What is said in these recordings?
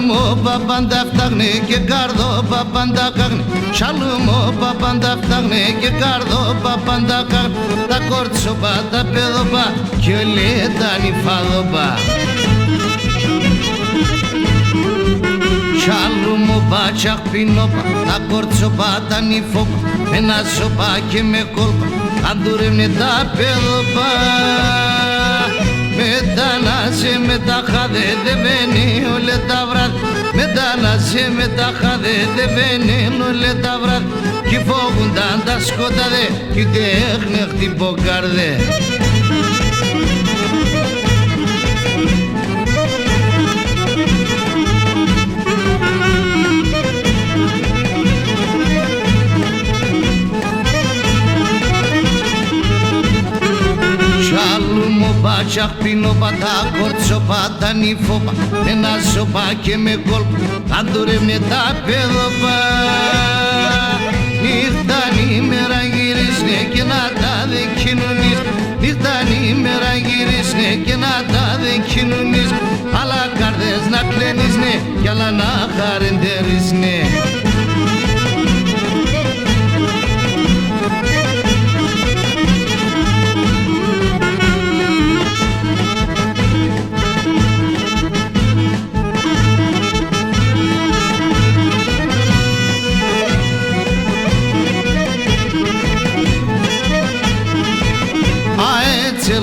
Şalumo babanda φτάγνε και καρδό babanda κάγνε. Şalumo babanda φτάγνε και καρδό babanda κάγνε. Τα κορτσοπά, τα παιδοπά κι όλοι τα νυφαδοπά. Şalumo μπάτσαχ πινόπα, τα κορτσοπά, τα νυφόπα. Με ένα σοπά και με κόλπα, αντουρεύνε τα παιδοπά. Μετανάσε με τα χάδε, δεν βαίνει όλε τα βράδυ. Μετανάσε με τα χάδε, δεν βαίνει όλε τα βράδυ. Κι φόβουνταν τα σκοτάδε, κι τέχνε χτυποκάρδε. Şalumo μπάτσαχ πινόπα, τα κορτσοπά, τα νυφόπα. Ένα σοπά και με κόλπα, αντουρεύνε τα παιδοπά. Νύχταν ημέρα γυρίσνε και να τα δε κοινωνείς. Νύχταν ημέρα γυρίσνε και να τα δε κοινωνείς. Αλλά καρδές να κλαίνεις κι άλλα να χαρεντερείς.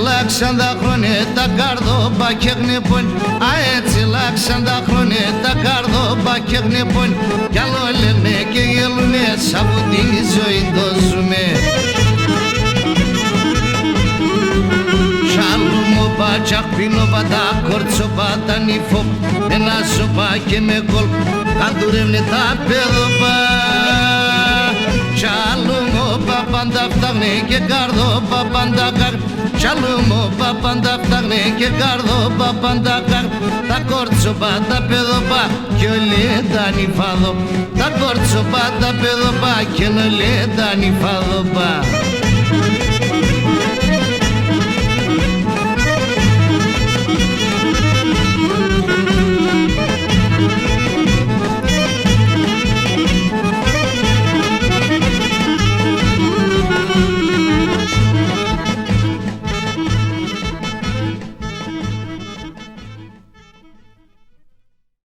Λάξαν τα χρόνια τα καρδόπα και γνεπώνει. Έτσι λάξαν τα χρόνια τα καρδόπα και γνεπώνει. Κι άλλο λένε και γελούνε, σαν που τη ζωή το ζούμε. Şalumo μπάτσαχ πινόπα, τα κορτσοπά, τα νυφόπα. Ένα σοπά και με κόλπα, αντουρεύνε τα παιδοπά. Şalumo babanda φτάγνε και καρδόπα πάντα κάγνε. Şalumo babanda φτάγνε και καρδόπα πάντα κάγνε. Τα κορτσοπά, τα παιδοπά κι όλοι τα νυφαδοπά. Τα κορτσοπά, τα παιδοπά κι όλοι τα νυφαδοπά.